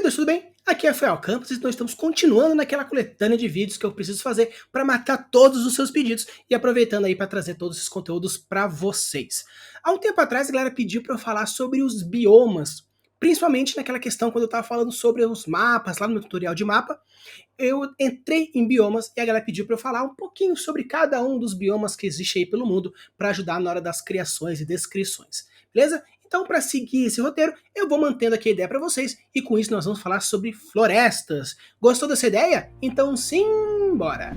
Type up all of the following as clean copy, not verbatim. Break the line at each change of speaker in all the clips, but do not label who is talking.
Queridos, tudo bem? Aqui é Rafael Campos e nós estamos continuando naquela coletânea de vídeos que eu preciso fazer para matar todos os seus pedidos e aproveitando aí para trazer todos esses conteúdos para vocês. Há um tempo atrás a galera pediu para eu falar sobre os biomas, principalmente naquela questão quando eu estava falando sobre os mapas, lá no meu tutorial de mapa, eu entrei em biomas e a galera pediu para eu falar um pouquinho sobre cada um dos biomas que existe aí pelo mundo para ajudar na hora das criações e descrições, beleza? Então, para seguir esse roteiro, eu vou mantendo aqui a ideia para vocês e com isso nós vamos falar sobre florestas. Gostou dessa ideia? Então, simbora!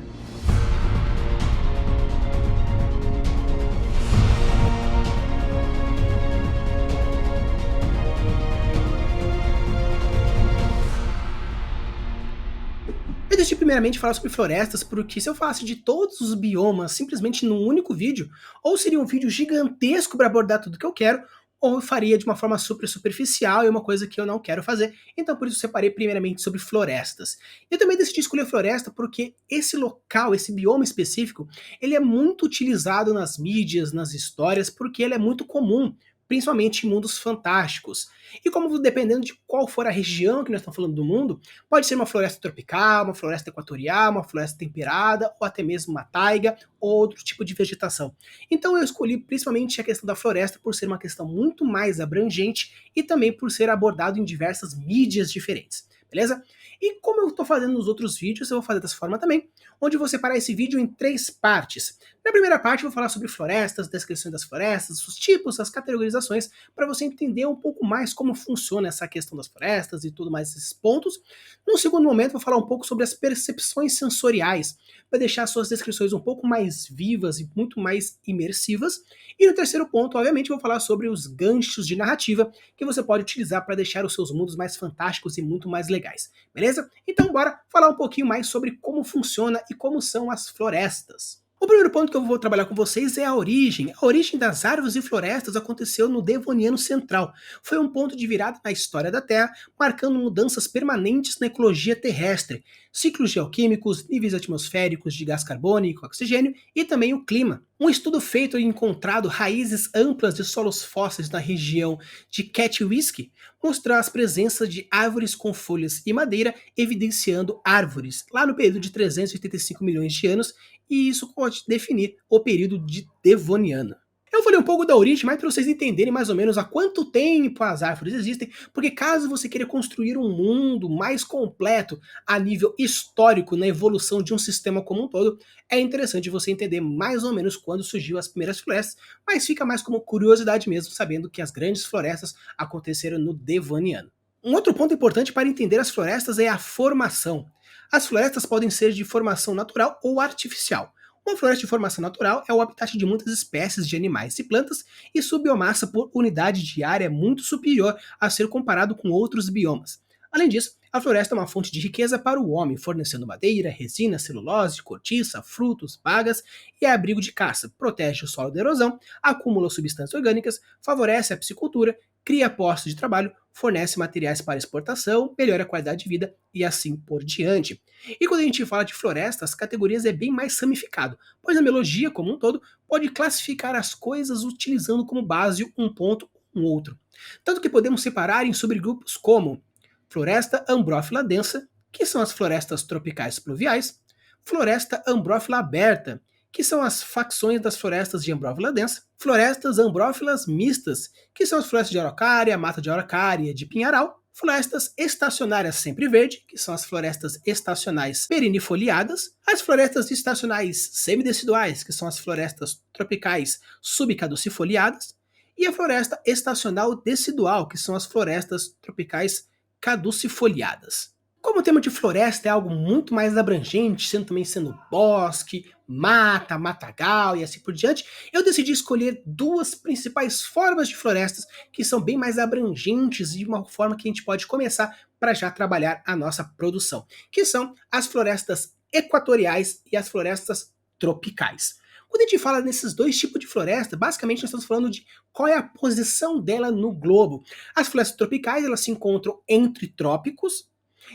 Eu decidi primeiramente falar sobre florestas porque se eu falasse de todos os biomas simplesmente num único vídeo, ou seria um vídeo gigantesco para abordar tudo que eu quero, ou eu faria de uma forma super superficial e uma coisa que eu não quero fazer. Então por isso eu separei primeiramente sobre florestas. Eu também decidi escolher floresta porque esse local, esse bioma específico, ele é muito utilizado nas mídias, nas histórias, porque ele é muito comum, principalmente em mundos fantásticos. E como dependendo de qual for a região que nós estamos falando do mundo, pode ser uma floresta tropical, uma floresta equatorial, uma floresta temperada, ou até mesmo uma taiga, ou outro tipo de vegetação. Então eu escolhi principalmente a questão da floresta por ser uma questão muito mais abrangente e também por ser abordado em diversas mídias diferentes, beleza? E como eu estou fazendo nos outros vídeos, eu vou fazer dessa forma também, onde eu vou separar esse vídeo em 3 partes. Na primeira parte eu vou falar sobre florestas, descrições das florestas, os tipos, as categorizações, para você entender um pouco mais como funciona essa questão das florestas e tudo mais esses pontos. No segundo momento eu vou falar um pouco sobre as percepções sensoriais, para deixar suas descrições um pouco mais vivas e muito mais imersivas. E no terceiro ponto, obviamente, eu vou falar sobre os ganchos de narrativa que você pode utilizar para deixar os seus mundos mais fantásticos e muito mais legais, beleza? Então bora falar um pouquinho mais sobre como funciona e como são as florestas. O primeiro ponto que eu vou trabalhar com vocês é a origem. A origem das árvores e florestas aconteceu no Devoniano Central. Foi um ponto de virada na história da Terra, marcando mudanças permanentes na ecologia terrestre, ciclos geoquímicos, níveis atmosféricos de gás carbônico, oxigênio e também o clima. Um estudo feito e encontrado raízes amplas de solos fósseis na região de Katowice mostrou as presenças de árvores com folhas e madeira, evidenciando árvores lá no período de 385 milhões de anos, e isso pode definir o período de Devoniano. Eu falei um pouco da origem, mas para vocês entenderem mais ou menos há quanto tempo as árvores existem, porque caso você queira construir um mundo mais completo a nível histórico na evolução de um sistema como um todo, é interessante você entender mais ou menos quando surgiu as primeiras florestas, mas fica mais como curiosidade mesmo, sabendo que as grandes florestas aconteceram no Devoniano. Um outro ponto importante para entender as florestas é a formação. As florestas podem ser de formação natural ou artificial. Uma floresta de formação natural é o habitat de muitas espécies de animais e plantas e sua biomassa por unidade de área é muito superior a ser comparado com outros biomas. Além disso, a floresta é uma fonte de riqueza para o homem, fornecendo madeira, resina, celulose, cortiça, frutos, bagas e abrigo de caça, protege o solo da erosão, acumula substâncias orgânicas, favorece a piscicultura, cria postos de trabalho, fornece materiais para exportação, melhora a qualidade de vida e assim por diante. E quando a gente fala de floresta, as categorias é bem mais ramificado, pois a biologia como um todo pode classificar as coisas utilizando como base um ponto ou um outro. Tanto que podemos separar em subgrupos como floresta ambrófila densa, que são as florestas tropicais pluviais, floresta ambrófila aberta, que são as facções das florestas de ambrófila densa, florestas ambrófilas mistas, que são as florestas de araucária, mata de araucária, de pinharal, florestas estacionárias sempre verde, que são as florestas estacionais perennifoliadas, as florestas estacionais semideciduais, que são as florestas tropicais subcaducifoliadas, e a floresta estacional decidual, que são as florestas tropicais caducifoliadas. Como o tema de floresta é algo muito mais abrangente, sendo bosque, mata, matagal e assim por diante, eu decidi escolher 2 principais formas de florestas que são bem mais abrangentes e uma forma que a gente pode começar para já trabalhar a nossa produção, que são as florestas equatoriais e as florestas tropicais. Quando a gente fala nesses 2 tipos de floresta, basicamente nós estamos falando de qual é a posição dela no globo. As florestas tropicais elas se encontram entre trópicos,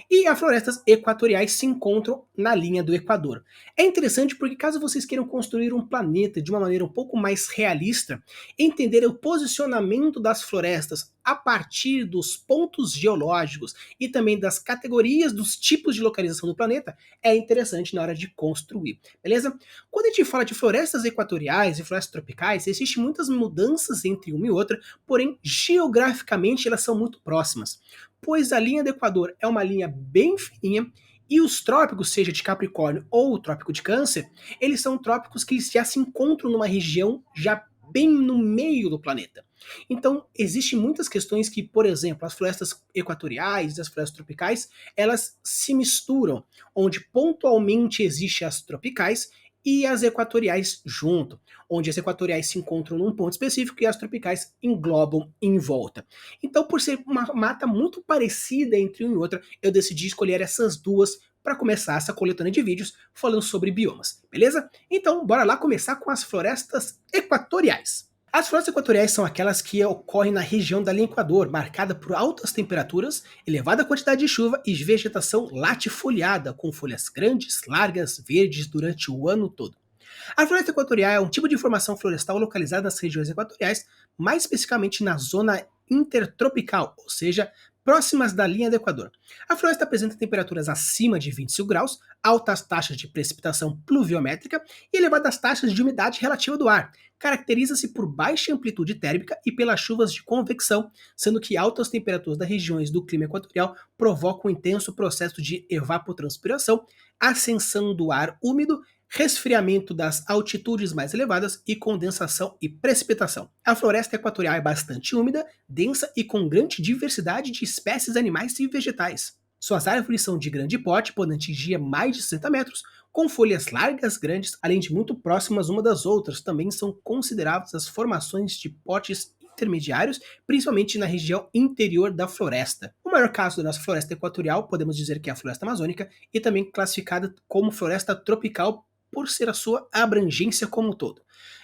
e as florestas equatoriais se encontram na linha do Equador. É interessante porque caso vocês queiram construir um planeta de uma maneira um pouco mais realista, entender o posicionamento das florestas a partir dos pontos geológicos e também das categorias dos tipos de localização do planeta, é interessante na hora de construir, beleza? Quando a gente fala de florestas equatoriais e florestas tropicais, existem muitas mudanças entre uma e outra, porém, geograficamente elas são muito próximas, pois a linha do Equador é uma linha bem fininha e os trópicos, seja de Capricórnio ou o trópico de Câncer, eles são trópicos que já se encontram numa região já bem no meio do planeta. Então, existem muitas questões que, por exemplo, as florestas equatoriais e as florestas tropicais, elas se misturam, onde pontualmente existem as tropicais e as equatoriais junto, onde as equatoriais se encontram num ponto específico e as tropicais englobam em volta. Então, por ser uma mata muito parecida entre uma e outra, eu decidi escolher essas duas para começar essa coletânea de vídeos falando sobre biomas, beleza? Então, bora lá começar com as florestas equatoriais. As florestas equatoriais são aquelas que ocorrem na região da linha Equador, marcada por altas temperaturas, elevada quantidade de chuva e vegetação latifoliada, com folhas grandes, largas, verdes durante o ano todo. A floresta equatorial é um tipo de formação florestal localizada nas regiões equatoriais, mais especificamente na zona intertropical, ou seja, próximas da linha do Equador. A floresta apresenta temperaturas acima de 25 graus, altas taxas de precipitação pluviométrica e elevadas taxas de umidade relativa do ar. Caracteriza-se por baixa amplitude térmica e pelas chuvas de convecção, sendo que altas temperaturas das regiões do clima equatorial provocam um intenso processo de evapotranspiração, ascensão do ar úmido, resfriamento das altitudes mais elevadas e condensação e precipitação. A floresta equatorial é bastante úmida, densa e com grande diversidade de espécies animais e vegetais. Suas árvores são de grande porte, podendo atingir mais de 60 metros, com folhas largas, grandes, além de muito próximas uma das outras. Também são consideradas as formações de portes intermediários, principalmente na região interior da floresta. O maior caso da nossa floresta equatorial, podemos dizer que é a floresta amazônica, e também classificada como floresta tropical por ser a sua abrangência como um todo.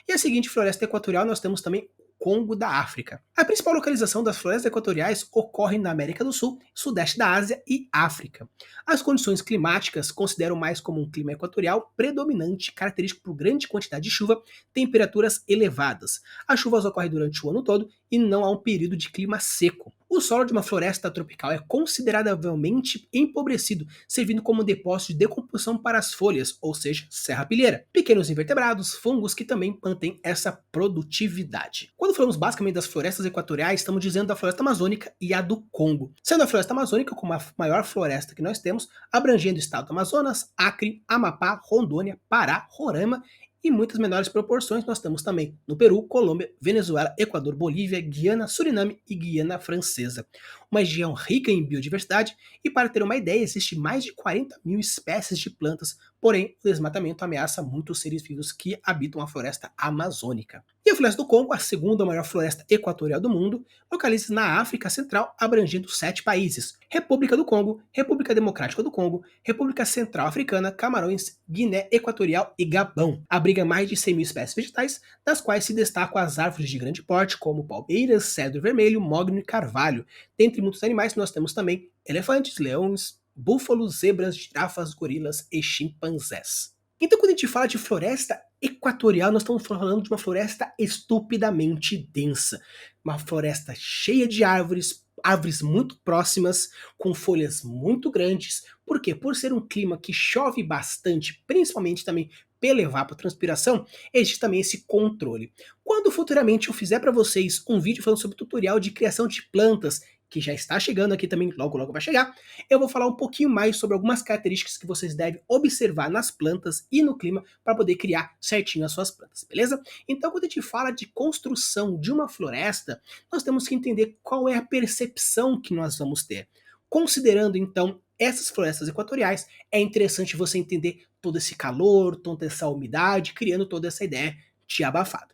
E a seguinte floresta equatorial nós temos também Congo da África. A principal localização das florestas equatoriais ocorre na América do Sul, Sudeste da Ásia e África. As condições climáticas consideram mais como um clima equatorial predominante, característico por grande quantidade de chuva, temperaturas elevadas. As chuvas ocorrem durante o ano todo e não há um período de clima seco. O solo de uma floresta tropical é consideravelmente empobrecido, servindo como depósito de decomposição para as folhas, ou seja, serrapilheira. Pequenos invertebrados, fungos que também mantêm essa produtividade. Quando falamos basicamente das florestas equatoriais, estamos dizendo da floresta amazônica e a do Congo. Sendo a floresta amazônica como a maior floresta que nós temos, abrangendo o estado do Amazonas, Acre, Amapá, Rondônia, Pará, Roraima e muitas menores proporções nós temos também no Peru, Colômbia, Venezuela, Equador, Bolívia, Guiana, Suriname e Guiana Francesa. Uma região rica em biodiversidade e, para ter uma ideia, existe mais de 40 mil espécies de plantas, porém o desmatamento ameaça muitos seres vivos que habitam a floresta amazônica. E a floresta do Congo, a segunda maior floresta equatorial do mundo, localiza-se na África Central, abrangendo 7 países: República do Congo, República Democrática do Congo, República Central Africana, Camarões, Guiné Equatorial e Gabão. Abriga mais de 100 mil espécies vegetais, das quais se destacam as árvores de grande porte, como palmeiras, cedro vermelho, mogno e carvalho. Dentre muitos animais, nós temos também elefantes, leões, búfalos, zebras, girafas, gorilas e chimpanzés. Então, quando a gente fala de floresta equatorial, nós estamos falando de uma floresta estupidamente densa. Uma floresta cheia de árvores, árvores muito próximas, com folhas muito grandes. Por quê? Por ser um clima que chove bastante, principalmente também pela evapotranspiração, existe também esse controle. Quando futuramente eu fizer para vocês um vídeo falando sobre tutorial de criação de plantas, que já está chegando aqui também, logo logo vai chegar, eu vou falar um pouquinho mais sobre algumas características que vocês devem observar nas plantas e no clima para poder criar certinho as suas plantas, beleza? Então, quando a gente fala de construção de uma floresta, nós temos que entender qual é a percepção que nós vamos ter. Considerando, então, essas florestas equatoriais, é interessante você entender todo esse calor, toda essa umidade, criando toda essa ideia de abafado.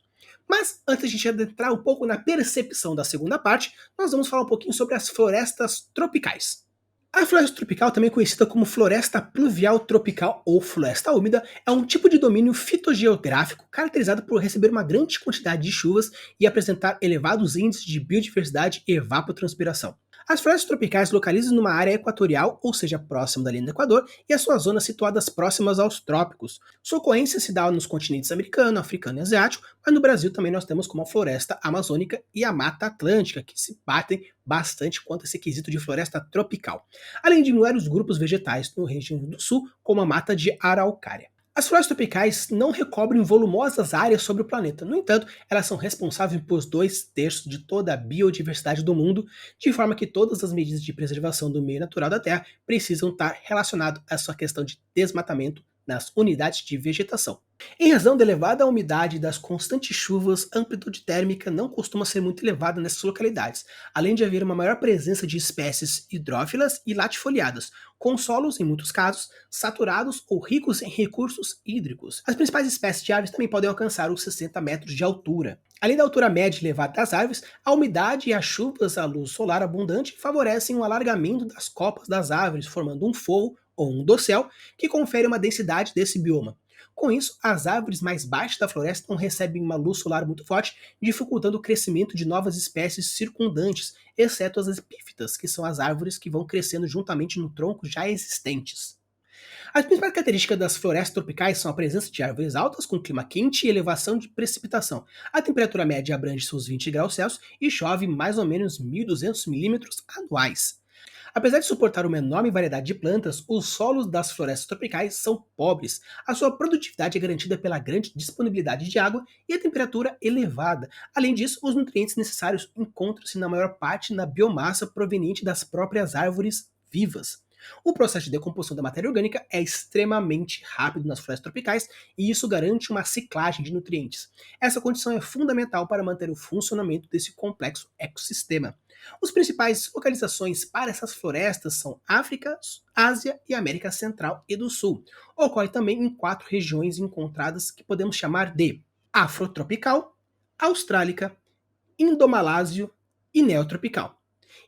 Mas, antes de a gente adentrar um pouco na percepção da segunda parte, nós vamos falar um pouquinho sobre as florestas tropicais. A floresta tropical, também conhecida como floresta pluvial tropical ou floresta úmida, é um tipo de domínio fitogeográfico caracterizado por receber uma grande quantidade de chuvas e apresentar elevados índices de biodiversidade e evapotranspiração. As florestas tropicais localizam numa área equatorial, ou seja, próxima da linha do Equador, e as suas zonas situadas próximas aos trópicos. Sua ocorrência se dá nos continentes americano, africano e asiático, mas no Brasil também nós temos como a floresta amazônica e a mata atlântica, que se batem bastante quanto a esse quesito de floresta tropical. Além de vários grupos vegetais no Rio Grande do Sul, como a mata de araucária. As florestas tropicais não recobrem volumosas áreas sobre o planeta. No entanto, elas são responsáveis por 2/3 de toda a biodiversidade do mundo, de forma que todas as medidas de preservação do meio natural da Terra precisam estar relacionadas a essa questão de desmatamento nas unidades de vegetação. Em razão da elevada umidade e das constantes chuvas, a amplitude térmica não costuma ser muito elevada nessas localidades, além de haver uma maior presença de espécies hidrófilas e latifoliadas, com solos, em muitos casos, saturados ou ricos em recursos hídricos. As principais espécies de árvores também podem alcançar os 60 metros de altura. Além da altura média elevada das árvores, a umidade e as chuvas à luz solar abundante favorecem o alargamento das copas das árvores, formando um forro ou um dossel que confere uma densidade desse bioma. Com isso, as árvores mais baixas da floresta não recebem uma luz solar muito forte, dificultando o crescimento de novas espécies circundantes, exceto as epífitas, que são as árvores que vão crescendo juntamente no tronco já existentes. As principais características das florestas tropicais são a presença de árvores altas com clima quente e elevação de precipitação. A temperatura média abrange seus 20 graus Celsius e chove mais ou menos 1.200 milímetros anuais. Apesar de suportar uma enorme variedade de plantas, os solos das florestas tropicais são pobres. A sua produtividade é garantida pela grande disponibilidade de água e a temperatura elevada. Além disso, os nutrientes necessários encontram-se na maior parte na biomassa proveniente das próprias árvores vivas. O processo de decomposição da matéria orgânica é extremamente rápido nas florestas tropicais e isso garante uma ciclagem de nutrientes. Essa condição é fundamental para manter o funcionamento desse complexo ecossistema. As principais localizações para essas florestas são África, Ásia e América Central e do Sul. Ocorre também em 4 regiões encontradas que podemos chamar de Afrotropical, Austrálica, Indomalásio e Neotropical.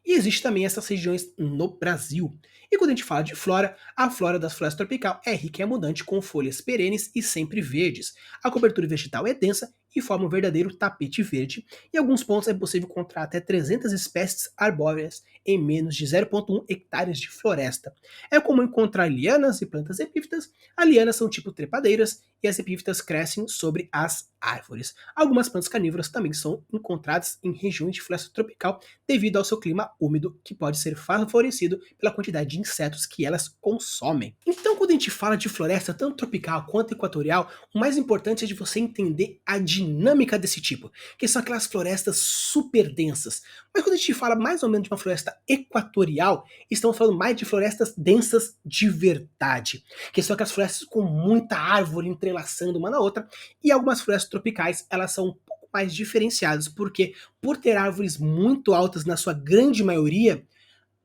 E existe também essas regiões no Brasil. E quando a gente fala de flora, a flora das florestas tropical é rica e abundante com folhas perenes e sempre verdes. A cobertura vegetal é densa e forma um verdadeiro tapete verde. Em alguns pontos é possível encontrar até 300 espécies arbóreas em menos de 0,1 hectares de floresta. É comum encontrar lianas e plantas epífitas. As lianas são tipo trepadeiras e as epífitas crescem sobre as árvores. Algumas plantas carnívoras também são encontradas em regiões de floresta tropical devido ao seu clima úmido, que pode ser favorecido pela quantidade de insetos que elas consomem. Então, quando a gente fala de floresta, tanto tropical quanto equatorial, o mais importante é de você entender a dinâmica desse tipo, que são aquelas florestas super densas. Mas quando a gente fala mais ou menos de uma floresta equatorial, estamos falando mais de florestas densas de verdade, que são aquelas florestas com muita árvore entrelaçando uma na outra, e algumas florestas tropicais, elas são um pouco mais diferenciadas, porque por ter árvores muito altas na sua grande maioria,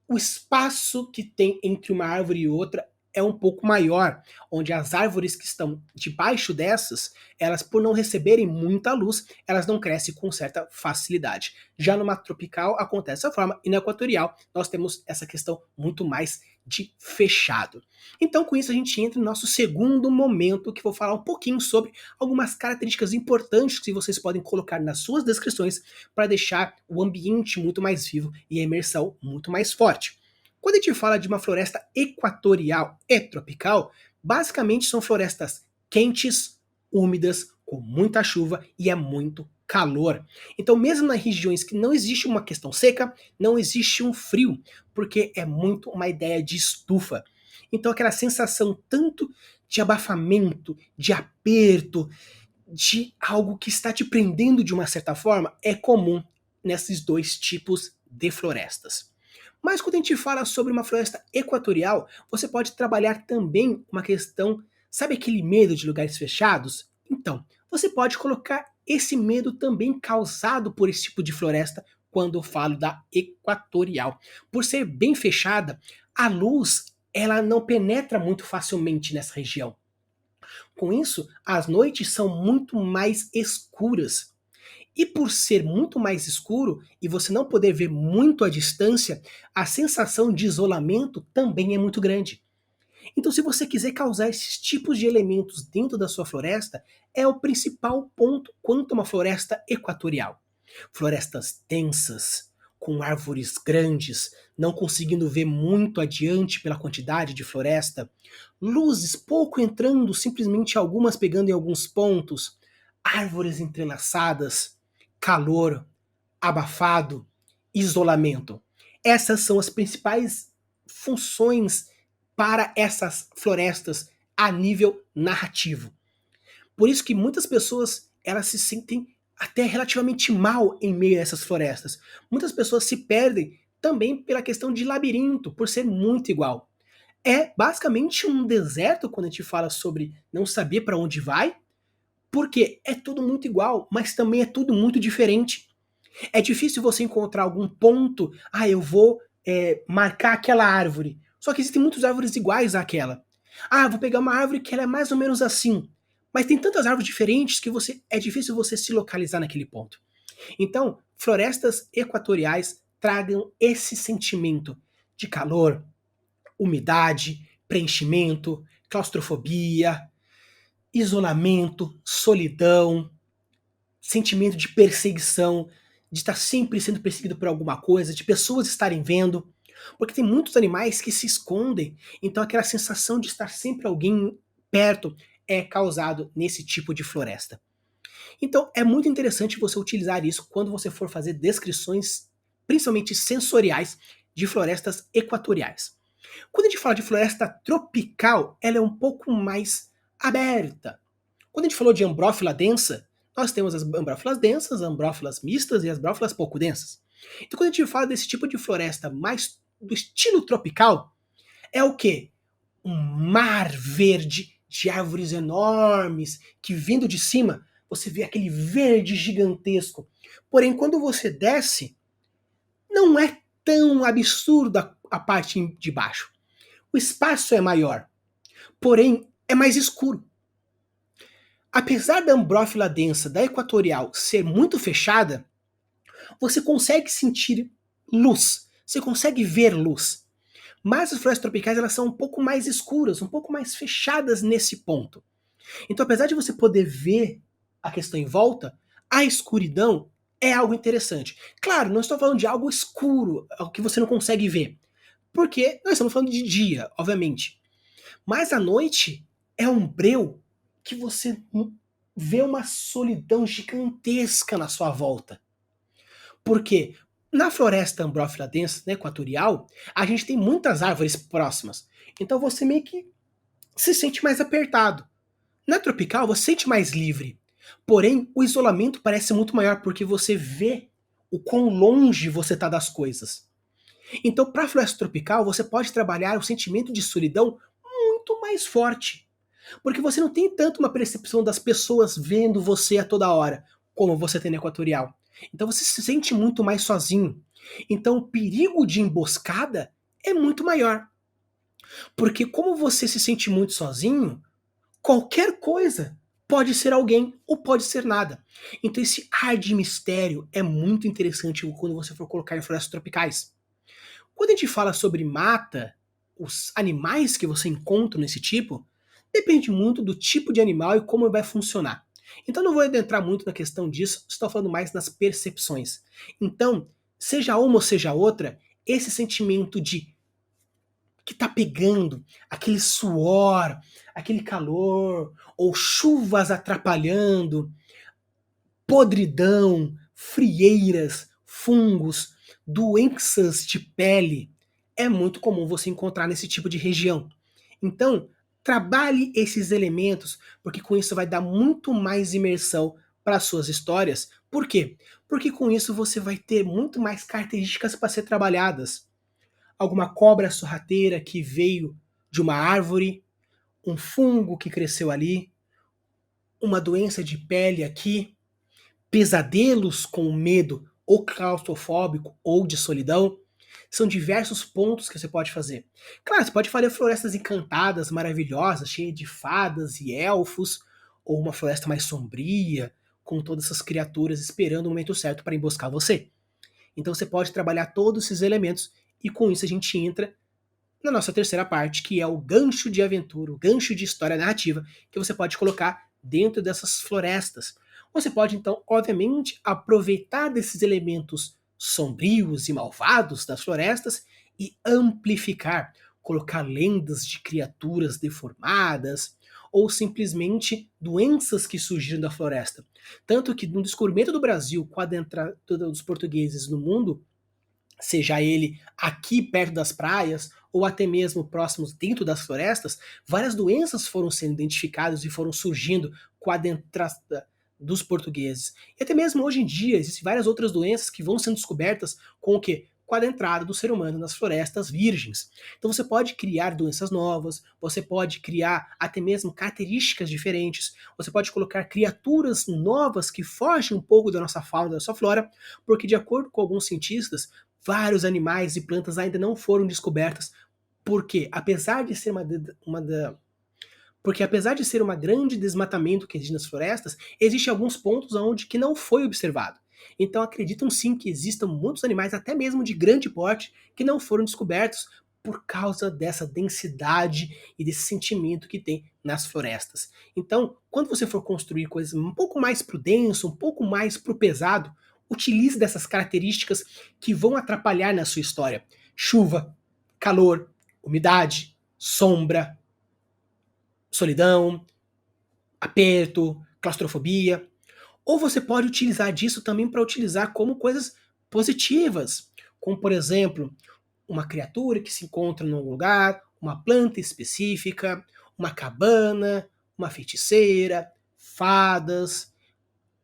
o espaço que tem entre uma árvore e outra é um pouco maior, onde as árvores que estão debaixo dessas, elas por não receberem muita luz, elas não crescem com certa facilidade. Já numa tropical acontece dessa forma, e na equatorial nós temos essa questão muito mais de fechado. Então com isso a gente entra no nosso segundo momento, que vou falar um pouquinho sobre algumas características importantes que vocês podem colocar nas suas descrições para deixar o ambiente muito mais vivo e a imersão muito mais forte. Quando a gente fala de uma floresta equatorial e tropical, basicamente são florestas quentes, úmidas, com muita chuva e é muito calor. Então, mesmo nas regiões que não existe uma questão seca, não existe um frio, porque é muito uma ideia de estufa. Então, aquela sensação tanto de abafamento, de aperto, de algo que está te prendendo de uma certa forma, é comum nesses dois tipos de florestas. Mas quando a gente fala sobre uma floresta equatorial, você pode trabalhar também uma questão, sabe aquele medo de lugares fechados? Então, você pode colocar esse medo também causado por esse tipo de floresta quando eu falo da equatorial. Por ser bem fechada, a luz ela não penetra muito facilmente nessa região. Com isso, as noites são muito mais escuras. E por ser muito mais escuro e você não poder ver muito à distância, a sensação de isolamento também é muito grande. Então, se você quiser causar esses tipos de elementos dentro da sua floresta, é o principal ponto quanto a uma floresta equatorial. Florestas densas, com árvores grandes, não conseguindo ver muito adiante pela quantidade de floresta, luzes pouco entrando, simplesmente algumas pegando em alguns pontos, árvores entrelaçadas, calor, abafado, isolamento. Essas são as principais funções para essas florestas a nível narrativo. Por isso que muitas pessoas elas se sentem até relativamente mal em meio a essas florestas. Muitas pessoas se perdem também pela questão de labirinto, por ser muito igual. É basicamente um deserto quando a gente fala sobre não saber para onde vai, porque é tudo muito igual, mas também é tudo muito diferente. É difícil você encontrar algum ponto, eu vou marcar aquela árvore. Só que existem muitas árvores iguais àquela. Eu vou pegar uma árvore que ela é mais ou menos assim. Mas tem tantas árvores diferentes que é difícil você se localizar naquele ponto. Então, florestas equatoriais tragam esse sentimento de calor, umidade, preenchimento, claustrofobia, isolamento, solidão, sentimento de perseguição, de estar sempre sendo perseguido por alguma coisa, de pessoas estarem vendo. Porque tem muitos animais que se escondem, então aquela sensação de estar sempre alguém perto é causado nesse tipo de floresta. Então é muito interessante você utilizar isso quando você for fazer descrições, principalmente sensoriais, de florestas equatoriais. Quando a gente fala de floresta tropical, ela é um pouco mais aberta. Quando a gente falou de ambrófila densa, nós temos as ambrófilas densas, ambrófilas mistas e as ambrófilas pouco densas. Então quando a gente fala desse tipo de floresta mais do estilo tropical, é o quê? Um mar verde de árvores enormes, que vindo de cima, você vê aquele verde gigantesco. Porém, quando você desce, não é tão absurda a parte de baixo. O espaço é maior, porém é mais escuro. Apesar da ambrófila densa da equatorial ser muito fechada, você consegue sentir luz, você consegue ver luz. Mas as florestas tropicais elas são um pouco mais escuras, um pouco mais fechadas nesse ponto. Então, apesar de você poder ver a questão em volta, a escuridão é algo interessante. Claro, não estou falando de algo escuro, algo que você não consegue ver, porque nós estamos falando de dia, obviamente. Mas à noite é um breu que você vê uma solidão gigantesca na sua volta. Por quê? Na floresta ambrófila densa, né, equatorial, a gente tem muitas árvores próximas. Então você meio que se sente mais apertado. Na tropical, você se sente mais livre. Porém, o isolamento parece muito maior porque você vê o quão longe você está das coisas. Então, para a floresta tropical, você pode trabalhar o sentimento de solidão muito mais forte. Porque você não tem tanto uma percepção das pessoas vendo você a toda hora, como você tem na equatorial. Então você se sente muito mais sozinho. Então o perigo de emboscada é muito maior. Porque como você se sente muito sozinho, qualquer coisa pode ser alguém ou pode ser nada. Então esse ar de mistério é muito interessante quando você for colocar em florestas tropicais. Quando a gente fala sobre mata, os animais que você encontra nesse tipo, depende muito do tipo de animal e como vai funcionar. Então não vou adentrar muito na questão disso, estou falando mais nas percepções. Então, seja uma ou seja outra, esse sentimento de que tá pegando, aquele suor, aquele calor, ou chuvas atrapalhando, podridão, frieiras, fungos, doenças de pele, é muito comum você encontrar nesse tipo de região. Então, trabalhe esses elementos, porque com isso vai dar muito mais imersão para as suas histórias. Por quê? Porque com isso você vai ter muito mais características para ser trabalhadas. Alguma cobra sorrateira que veio de uma árvore, um fungo que cresceu ali, uma doença de pele aqui, pesadelos com medo ou claustrofóbico ou de solidão. São diversos pontos que você pode fazer. Claro, você pode fazer florestas encantadas, maravilhosas, cheias de fadas e elfos, ou uma floresta mais sombria, com todas essas criaturas esperando o momento certo para emboscar você. Então você pode trabalhar todos esses elementos e com isso a gente entra na nossa terceira parte, que é o gancho de aventura, o gancho de história narrativa, que você pode colocar dentro dessas florestas. Você pode, então, obviamente, aproveitar desses elementos sombrios e malvados das florestas e amplificar, colocar lendas de criaturas deformadas ou simplesmente doenças que surgiram da floresta. Tanto que no descobrimento do Brasil com a entrada dos portugueses no mundo, seja ele aqui perto das praias ou até mesmo próximos dentro das florestas, várias doenças foram sendo identificadas e foram surgindo com a entrada dos portugueses. E até mesmo hoje em dia existem várias outras doenças que vão sendo descobertas com o quê? Com a entrada do ser humano nas florestas virgens. Então você pode criar doenças novas, você pode criar até mesmo características diferentes, você pode colocar criaturas novas que fogem um pouco da nossa fauna, da nossa flora, porque de acordo com alguns cientistas, vários animais e plantas ainda não foram descobertas, porque apesar de ser porque apesar de ser uma grande desmatamento que existe nas florestas, existem alguns pontos onde que não foi observado. Então acreditam sim que existam muitos animais, até mesmo de grande porte, que não foram descobertos por causa dessa densidade e desse sentimento que tem nas florestas. Então, quando você for construir coisas um pouco mais pro denso, um pouco mais pro pesado, utilize dessas características que vão atrapalhar na sua história. Chuva, calor, umidade, sombra, solidão, aperto, claustrofobia. Ou você pode utilizar disso também para utilizar como coisas positivas, como por exemplo, uma criatura que se encontra num lugar, uma planta específica, uma cabana, uma feiticeira, fadas,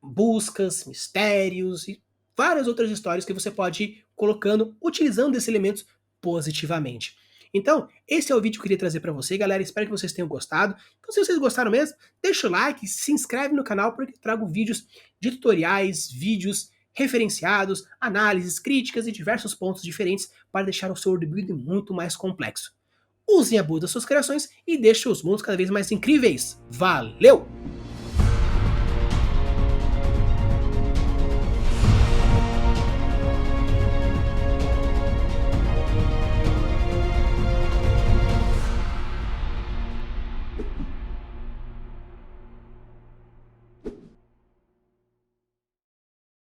buscas, mistérios e várias outras histórias que você pode ir colocando, utilizando esses elementos positivamente. Então, esse é o vídeo que eu queria trazer para você, galera. Espero que vocês tenham gostado. Então, se vocês gostaram mesmo, deixa o like, se inscreve no canal, porque eu trago vídeos de tutoriais, vídeos referenciados, análises, críticas e diversos pontos diferentes para deixar o seu worldbuilding muito mais complexo. Usem a boa das suas criações e deixem os mundos cada vez mais incríveis. Valeu!